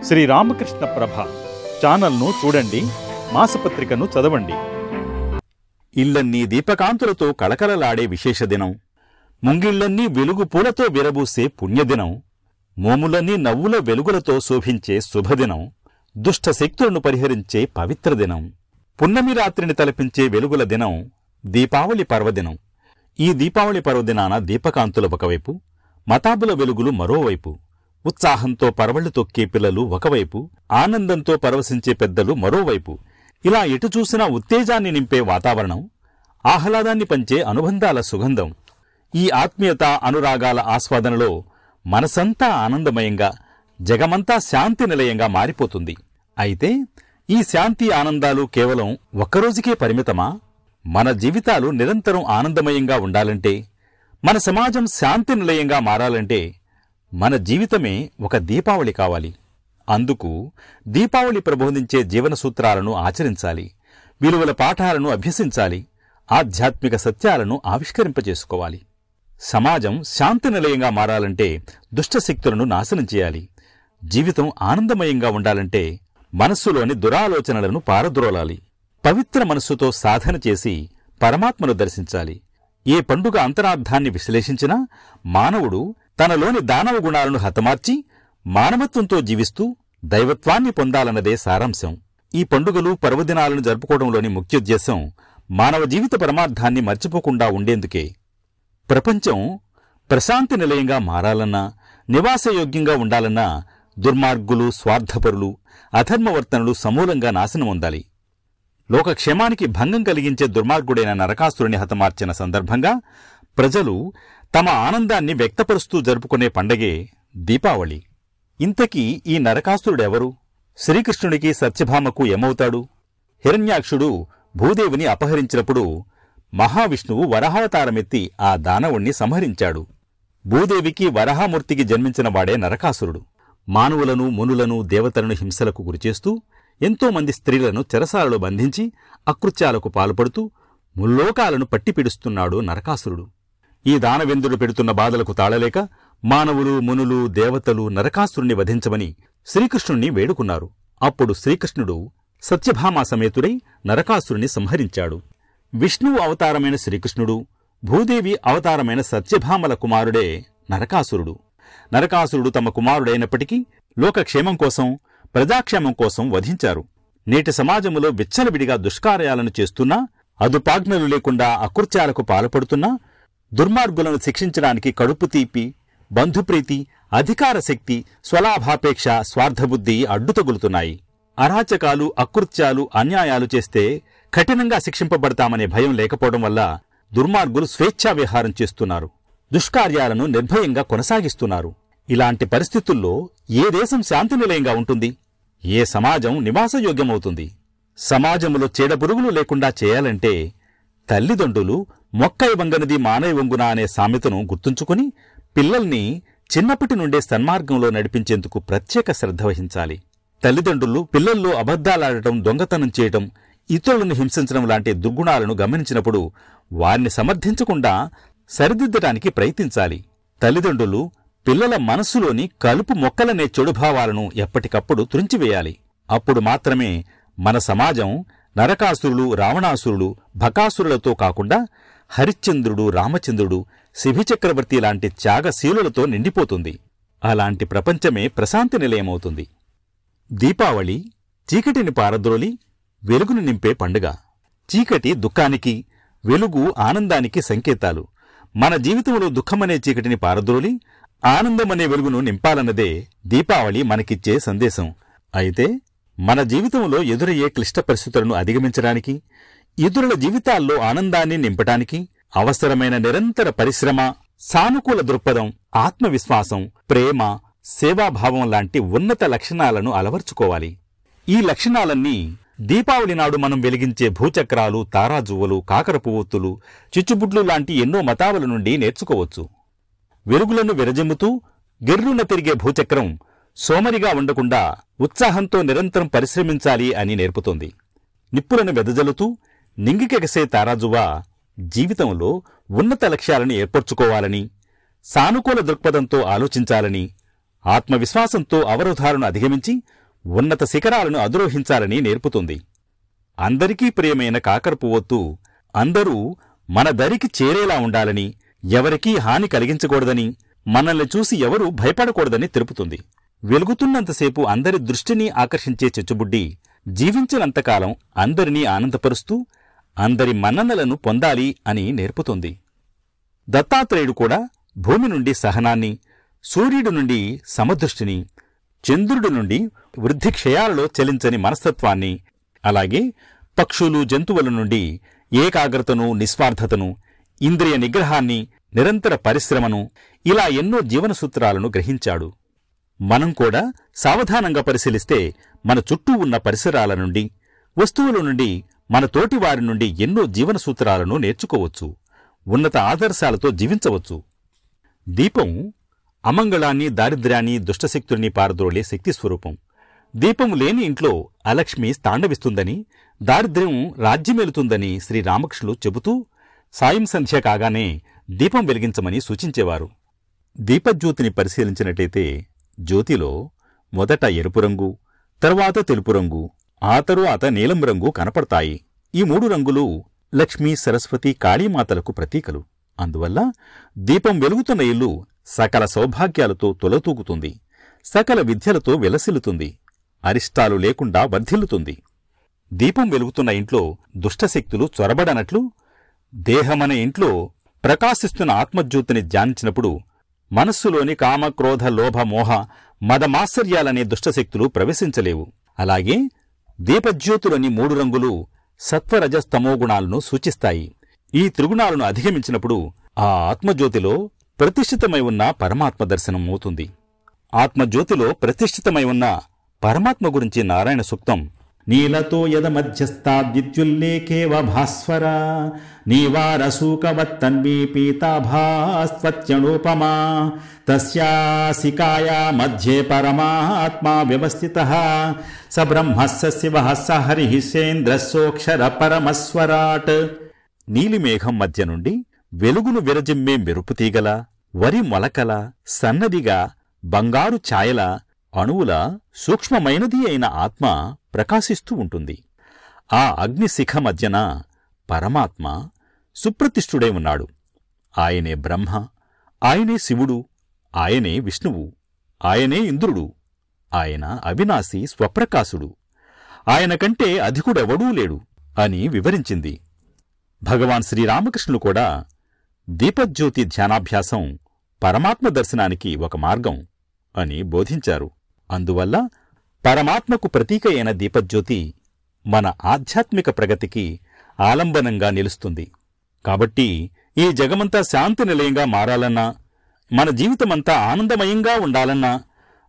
శ్రీ రామకృష్ణ ప్రభ ఛానల్ను చూడండి, మాసపత్రికను చదవండి. ఇళ్లన్నీ దీపకాంతులతో కళకళలాడే విశేష దినం, ముంగిళ్లన్నీ వెలుగు పూలతో విరబూసే పుణ్యదినం, మోములన్నీ నవ్వుల వెలుగులతో శోభించే శుభదినం, దుష్ట శక్తులను పరిహరించే పవిత్ర దినం, పున్నమి రాత్రిని తలపించే వెలుగుల దినం, దీపావళి పర్వదినం. ఈ దీపావళి పర్వదినాన దీపకాంతుల ఒకవైపు, మతాబుల వెలుగులు మరోవైపు, ఉత్సాహంతో పరవళ్లు తొక్కే పిల్లలు ఒకవైపు, ఆనందంతో పరవశించే పెద్దలు మరోవైపు, ఇలా ఎటు చూసినా ఉత్తేజాన్ని నింపే వాతావరణం, ఆహ్లాదాన్ని పంచే అనుబంధాల సుగంధం. ఈ ఆత్మీయత అనురాగాల ఆస్వాదనలో మనసంతా ఆనందమయంగా, జగమంతా శాంతి నిలయంగా మారిపోతుంది. అయితే ఈ శాంతి ఆనందాలు కేవలం ఒక్కరోజుకే పరిమితమా? మన జీవితాలు నిరంతరం ఆనందమయంగా ఉండాలంటే, మన సమాజం శాంతి నిలయంగా మారాలంటే మన జీవితమే ఒక దీపావళి కావాలి. అందుకు దీపావళి ప్రబోధించే జీవన సూత్రాలను ఆచరించాలి, విలువల పాఠాలను అభ్యసించాలి, ఆధ్యాత్మిక సత్యాలను ఆవిష్కరింపజేసుకోవాలి. సమాజం శాంతి నిలయంగా మారాలంటే దుష్టశక్తులను నాశనం చేయాలి. జీవితం ఆనందమయంగా ఉండాలంటే మనస్సులోని దురాలోచనలను పారద్రోలాలి. పవిత్ర మనస్సుతో సాధన చేసి పరమాత్మను దర్శించాలి. ఏ పండుగ అంతరార్థాన్ని విశ్లేషించినా మానవుడు తనలోని దానవ గుణాలను హతమార్చి మానవత్వంతో జీవిస్తూ దైవత్వాన్ని పొందాలన్నదే సారాంశం. ఈ పండుగలు పర్వదినాలను జరుపుకోవడంలోని ముఖ్యోద్దేశం మానవ జీవిత పరమార్థాన్ని మర్చిపోకుండా ఉండేందుకే. ప్రపంచం ప్రశాంతి నిలయంగా మారాలన్నా, నివాసయోగ్యంగా ఉండాలన్నా దుర్మార్గులు, స్వార్థపరులు, అధర్మవర్తనులు సమూలంగా నాశనమొందాలి. లోకక్షేమానికి భంగం కలిగించే దుర్మార్గుడైన నరకాసురుని హతమార్చిన సందర్భంగా ప్రజలు తమ ఆనందాన్ని వ్యక్తపరుస్తూ జరుపుకునే పండగే దీపావళి. ఇంతకీ ఈ నరకాసురుడెవరు? శ్రీకృష్ణుడికి సత్యభామకు ఏమవుతాడు? హిరణ్యాక్షుడు భూదేవిని అపహరించినప్పుడు మహావిష్ణువు వరహావతారమెత్తి ఆ దానవుణ్ణి సంహరించాడు. భూదేవికి వరహామూర్తికి జన్మించిన వాడే నరకాసురుడు. మానవులను, మునులను, దేవతలను హింసలకు గురిచేస్తూ ఎంతోమంది స్త్రీలను చెరసాలలో బంధించి అకృత్యాలకు పాల్పడుతూ ముల్లోకాలను పట్టిపిడుస్తున్నాడు నరకాసురుడు. ఈ దానవేంద్రుడు పెడుతున్న బాధలకు తాళలేక మానవులు, మునులు, దేవతలు నరకాసురుణ్ణి వధించమని శ్రీకృష్ణుణ్ణి వేడుకున్నారు. అప్పుడు శ్రీకృష్ణుడు సత్యభామా సమేతుడై నరకాసురుణ్ణి సంహరించాడు. విష్ణువు అవతారమైన శ్రీకృష్ణుడు, భూదేవి అవతారమైన సత్యభామల కుమారుడే నరకాసురుడు. నరకాసురుడు తమ కుమారుడైనప్పటికీ లోకక్షేమం కోసం, ప్రజాక్షేమం కోసం వధించారు. నేటి సమాజంలో విచ్చలవిడిగా దుష్కార్యాలను చేస్తున్నా, అదుపాజ్ఞలు లేకుండా అకృత్యాలకు పాల్పడుతున్నా, దుర్మార్గులను శిక్షించడానికి కడుపు తీపి, బంధుప్రీతి, అధికార శక్తి, స్వలాభాపేక్ష, స్వార్థబుద్ధి అడ్డుతగులుతున్నాయి. అరాచకాలు, అకృత్యాలు, అన్యాయాలు చేస్తే కఠినంగా శిక్షింపబడతామనే భయం లేకపోవడం వల్ల దుర్మార్గులు స్వేచ్ఛా విహారం చేస్తున్నారు, దుష్కార్యాలను నిర్భయంగా కొనసాగిస్తున్నారు. ఇలాంటి పరిస్థితుల్లో ఏ దేశం శాంతి నిలయంగా ఉంటుంది? ఏ సమాజం నివాసయోగ్యమవుతుంది? సమాజంలో చీడపురుగులు లేకుండా చేయాలంటే తల్లిదండ్రులు మొక్కై వంగనిది మానై వంగునా అనే సామెతను గుర్తుంచుకుని పిల్లల్ని చిన్నప్పటి నుండే సన్మార్గంలో నడిపించేందుకు ప్రత్యేక శ్రద్ధ వహించాలి. తల్లిదండ్రులు పిల్లల్లో అబద్ధాలాడటం, దొంగతనం చేయటం, ఇతరులను హింసించడం లాంటి దుర్గుణాలను గమనించినప్పుడు వారిని సమర్థించకుండా సరిదిద్దటానికి ప్రయత్నించాలి. తల్లిదండ్రులు పిల్లల మనస్సులోని కలుపు మొక్కలనే చెడుభావాలను ఎప్పటికప్పుడు తురించివేయాలి. అప్పుడు మాత్రమే మన సమాజం నరకాసురులు, రావణాసురులు, బకాసురులతో కాకుండా హరిశ్చంద్రుడు, రామచంద్రుడు, శిభిచక్రవర్తి లాంటి త్యాగశీలులతో నిండిపోతుంది. అలాంటి ప్రపంచమే ప్రశాంతి నిలయమవుతుంది. దీపావళి చీకటిని పారద్రోలి వెలుగును నింపే పండుగ. చీకటి దుఃఖానికి, వెలుగు ఆనందానికి సంకేతాలు. మన జీవితంలో దుఃఖమనే చీకటిని పారద్రోలి ఆనందమనే వెలుగును నింపాలన్నదే దీపావళి మనకిచ్చే సందేశం. అయితే మన జీవితంలో ఎదురయ్యే క్లిష్ట పరిస్థితులను అధిగమించడానికి, ఇతరుల జీవితాల్లో ఆనందాన్ని నింపటానికి అవసరమైన నిరంతర పరిశ్రమ, సానుకూల దృక్పథం, ఆత్మవిశ్వాసం, ప్రేమ, సేవాభావం లాంటి ఉన్నత లక్షణాలను అలవర్చుకోవాలి. ఈ లక్షణాలన్నీ దీపావళి నాడు మనం వెలిగించే భూచక్రాలు, తారాజువ్వలు, కాకర పువ్వొత్తులు, చిచ్చుబుడ్లు లాంటి ఎన్నో మతావుల నుండి నేర్చుకోవచ్చు. వెలుగులను విరజిమ్ముతూ గిర్రున తిరిగే భూచక్రం సోమరిగా ఉండకుండా ఉత్సాహంతో నిరంతరం పరిశ్రమించాలి అని నేర్పుతోంది. నిప్పులను వెదజల్లుతూ నింగికెగసే తారాజువ్వ జీవితంలో ఉన్నత లక్ష్యాలను ఏర్పరచుకోవాలని, సానుకూల దృక్పథంతో ఆలోచించాలని, ఆత్మవిశ్వాసంతో అవరోధాలను అధిగమించి ఉన్నత శిఖరాలను అధిరోహించాలని నేర్పుతుంది. అందరికీ ప్రియమైన కాకరపువ్వొత్తు అందరూ మన దరికి చేరేలా ఉండాలని, ఎవరికీ హాని కలిగించకూడదని, మనల్ని చూసి ఎవరూ భయపడకూడదని తెలుపుతుంది. వెలుగుతున్నంతసేపు అందరి దృష్టిని ఆకర్షించే చిచ్చుబుడ్డి జీవించినంతకాలం అందరినీ ఆనందపరుస్తూ అందరి మన్ననలను పొందాలి అని నేర్పుతుంది. దత్తాత్రేయుడు కూడా భూమి నుండి సహనాన్ని, సూర్యుడి నుండి సమదృష్టిని, చంద్రుడి నుండి వృద్ధిక్షయాలలో చలించని మనస్తత్వాన్ని, అలాగే పక్షులు జంతువుల నుండి ఏకాగ్రతను, నిస్వార్థతను, ఇంద్రియ నిగ్రహాన్ని, నిరంతర పరిశ్రమను, ఇలా ఎన్నో జీవన సూత్రాలను గ్రహించాడు. మనం కూడా సావధానంగా పరిశీలిస్తే మన చుట్టూ ఉన్న పరిసరాల నుండి, వస్తువుల నుండి, మన తోటివారి నుండి ఎన్నో జీవన సూత్రాలను నేర్చుకోవచ్చు, ఉన్నత ఆదర్శాలతో జీవించవచ్చు. దీపం అమంగళాన్ని, దారిద్ర్యాన్ని, దుష్టశక్తుల్ని పారద్రోలే శక్తి స్వరూపం. దీపం లేని ఇంట్లో అలక్ష్మి తాండవిస్తుందని, దారిద్ర్యం రాజ్యమేలుతుందని శ్రీరామకృష్ణులు చెబుతూ సాయం సంధ్య కాగానే దీపం వెలిగించమని సూచించేవారు. దీపజ్యోతిని పరిశీలించినట్లయితే జ్యోతిలో మొదట ఎరుపు రంగు, తరువాత తెలుపు రంగు, ఆ తరువాత నీలం రంగు కనపడతాయి. ఈ 3 రంగులు లక్ష్మీ, సరస్వతి, కాళీమాతలకు ప్రతీకలు. అందువల్ల దీపం వెలుగుతున్న ఇల్లు సకల సౌభాగ్యాలతో తొలతూగుతుంది, సకల విద్యలతో విలసిల్లుతుంది, అరిష్టాలు లేకుండా వర్ధిల్లుతుంది. దీపం వెలుగుతున్న ఇంట్లో దుష్టశక్తులు చొరబడనట్లు దేహమన ఇంట్లో ప్రకాశిస్తున్న ఆత్మజ్యోతిని ధ్యానించినప్పుడు మనస్సులోని కామ, క్రోధ, లోభ, మోహ, మదమాశ్చర్యాలనే దుష్టశక్తులు ప్రవేశించలేవు. అలాగే దీపజ్యోతులోని 3 రంగులు సత్వరజస్తమోగుణాలను సూచిస్తాయి. ఈ త్రిగుణాలను అధిగమించినప్పుడు ఆ ఆత్మజ్యోతిలో ప్రతిష్ఠితమై ఉన్న పరమాత్మ దర్శనం అవుతుంది. ఆత్మజ్యోతిలో ప్రతిష్ఠితమై ఉన్న పరమాత్మ గురించి నారాయణ సూక్తం నీలతో యద మధ్యస్థాద్విద్యుల్లేఖేవ భాస్వర నీవారసూకవత్తన్వీ పీతాభాస్త్వత్యనూపమా తస్యాసికాయా మధ్యే పరమాత్మా వ్యవస్థితః స బ్రహ్మః స శివః స హరిః సేంద్రస్సోక్షర పరమస్వరాట్. నీలిమేఘం మధ్య నుండి వెలుగును విరజిమ్మే మెరుపుతీగల, వరి మొలకల, సన్నదిగా బంగారు ఛాయల, అణువుల సూక్ష్మమైనది అయిన ఆత్మ ప్రకాశిస్తూ ఉంటుంది. ఆ అగ్నిశిఖ మధ్యన పరమాత్మ సుప్రతిష్ఠుడై ఉన్నాడు. ఆయనే బ్రహ్మ, ఆయనే శివుడు, ఆయనే విష్ణువు, ఆయనే ఇంద్రుడు, ఆయన అవినాశి స్వప్రకాశుడు, ఆయన కంటే అధికుడెవడూ లేడు అని వివరించింది. భగవాన్ శ్రీరామకృష్ణులు కూడా దీపజ్యోతి ధ్యానాభ్యాసం పరమాత్మ దర్శనానికి ఒక మార్గం అని బోధించారు. అందువల్ల పరమాత్మకు ప్రతీక అయిన దీపజ్యోతి మన ఆధ్యాత్మిక ప్రగతికి ఆలంబనంగా నిలుస్తుంది. కాబట్టి ఈ జగమంతా శాంతి నిలయంగా మారాలన్నా, మన జీవితమంతా ఆనందమయంగా ఉండాలన్నా,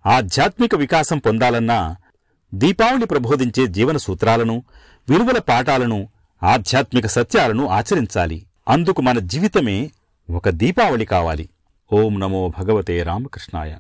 ఆధ్యాత్మిక వికాసం పొందాలన్నా దీపావళి ప్రబోధించే జీవన సూత్రాలను, విలువల పాఠాలను, ఆధ్యాత్మిక సత్యాలను ఆచరించాలి. అందుకు మన జీవితమే ఒక దీపావళి కావాలి. ఓం నమో భగవతే రామకృష్ణాయ.